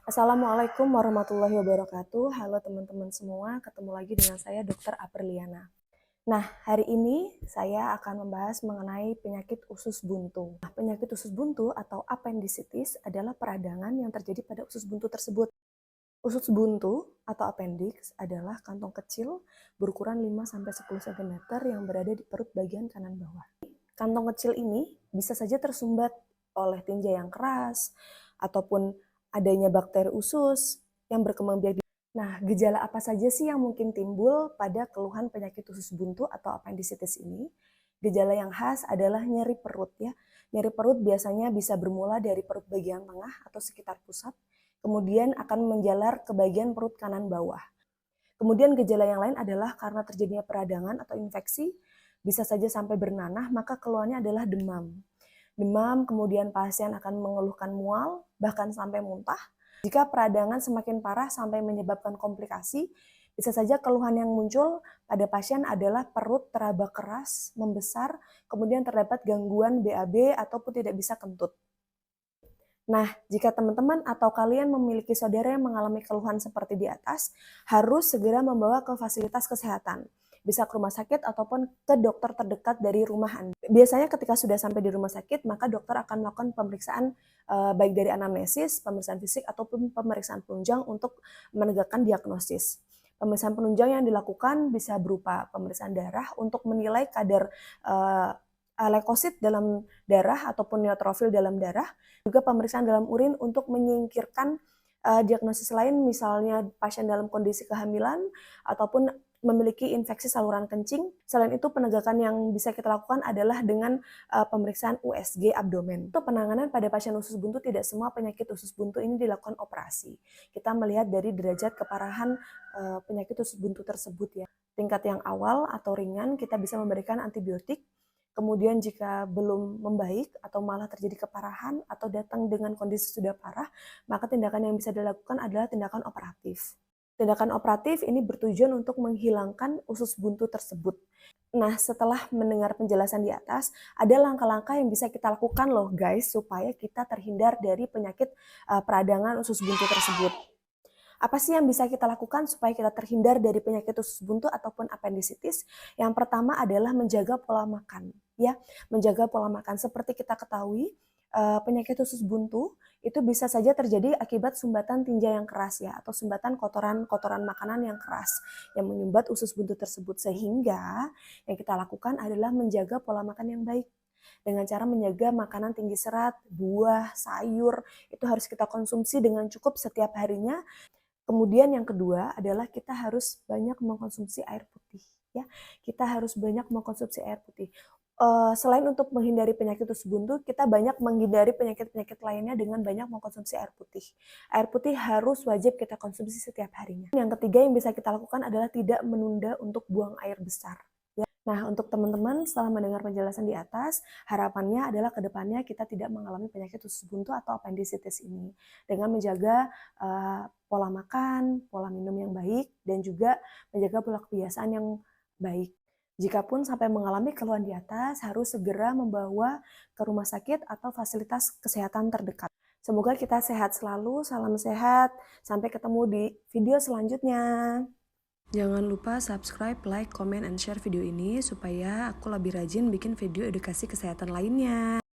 Assalamualaikum warahmatullahi wabarakatuh. Halo teman-teman semua, ketemu lagi dengan saya Dr. Apriliana. Nah, hari ini saya akan membahas mengenai penyakit usus buntu. Nah, penyakit usus buntu atau appendicitis adalah peradangan yang terjadi pada usus buntu tersebut. Usus buntu atau appendix adalah kantong kecil berukuran 5-10 cm yang berada di perut bagian kanan bawah. Kantong kecil ini bisa saja tersumbat oleh tinja yang keras ataupun adanya bakteri usus yang berkembang biak. Nah, gejala apa saja sih yang mungkin timbul pada keluhan penyakit usus buntu atau appendicitis ini? Gejala yang khas adalah nyeri perut ya. Nyeri perut biasanya bisa bermula dari perut bagian tengah atau sekitar pusat, kemudian akan menjalar ke bagian perut kanan bawah. Kemudian gejala yang lain adalah karena terjadinya peradangan atau infeksi, bisa saja sampai bernanah, maka keluhannya adalah demam. Demam, kemudian pasien akan mengeluhkan mual, bahkan sampai muntah. Jika peradangan semakin parah sampai menyebabkan komplikasi, bisa saja keluhan yang muncul pada pasien adalah perut teraba keras, membesar, kemudian terdapat gangguan BAB ataupun tidak bisa kentut. Nah, jika teman-teman atau kalian memiliki saudara yang mengalami keluhan seperti di atas, harus segera membawa ke fasilitas kesehatan. Bisa ke rumah sakit ataupun ke dokter terdekat dari rumah Anda. Biasanya ketika sudah sampai di rumah sakit, maka dokter akan melakukan pemeriksaan baik dari anamnesis, pemeriksaan fisik, ataupun pemeriksaan penunjang untuk menegakkan diagnosis. Pemeriksaan penunjang yang dilakukan bisa berupa pemeriksaan darah untuk menilai kadar leukosit dalam darah ataupun neutrofil dalam darah, juga pemeriksaan dalam urin untuk menyingkirkan diagnosis lain, misalnya pasien dalam kondisi kehamilan ataupun memiliki infeksi saluran kencing. Selain itu, penegakan yang bisa kita lakukan adalah dengan pemeriksaan USG abdomen. Untuk penanganan pada pasien usus buntu, tidak semua penyakit usus buntu ini dilakukan operasi. Kita melihat dari derajat keparahan penyakit usus buntu tersebut ya. Tingkat yang awal atau ringan, kita bisa memberikan antibiotik. Kemudian jika belum membaik atau malah terjadi keparahan atau datang dengan kondisi sudah parah, maka tindakan yang bisa dilakukan adalah tindakan operatif. Tindakan operatif ini bertujuan untuk menghilangkan usus buntu tersebut. Nah, setelah mendengar penjelasan di atas, ada langkah-langkah yang bisa kita lakukan loh guys, supaya kita terhindar dari penyakit peradangan usus buntu tersebut. Apa sih yang bisa kita lakukan supaya kita terhindar dari penyakit usus buntu ataupun appendicitis? Yang pertama adalah menjaga pola makan, ya. Menjaga pola makan. Seperti kita ketahui, penyakit usus buntu itu bisa saja terjadi akibat sumbatan tinja yang keras ya, atau sumbatan kotoran makanan yang keras yang menyumbat usus buntu tersebut. Sehingga yang kita lakukan adalah menjaga pola makan yang baik. Dengan cara menjaga makanan tinggi serat, buah, sayur, itu harus kita konsumsi dengan cukup setiap harinya. Kemudian yang kedua adalah kita harus banyak mengkonsumsi air putih ya. Kita harus banyak mengkonsumsi air putih. Selain untuk menghindari penyakit usus buntu, kita banyak menghindari penyakit-penyakit lainnya dengan banyak mengkonsumsi air putih. Air putih harus wajib kita konsumsi setiap harinya. Yang ketiga yang bisa kita lakukan adalah tidak menunda untuk buang air besar. Nah, untuk teman-teman setelah mendengar penjelasan di atas, harapannya adalah ke depannya kita tidak mengalami penyakit usus buntu atau appendicitis ini dengan menjaga pola makan, pola minum yang baik, dan juga menjaga pola kebiasaan yang baik. Jikapun sampai mengalami keluhan di atas, harus segera membawa ke rumah sakit atau fasilitas kesehatan terdekat. Semoga kita sehat selalu, salam sehat, sampai ketemu di video selanjutnya. Jangan lupa subscribe, like, comment, and share video ini supaya aku lebih rajin bikin video edukasi kesehatan lainnya.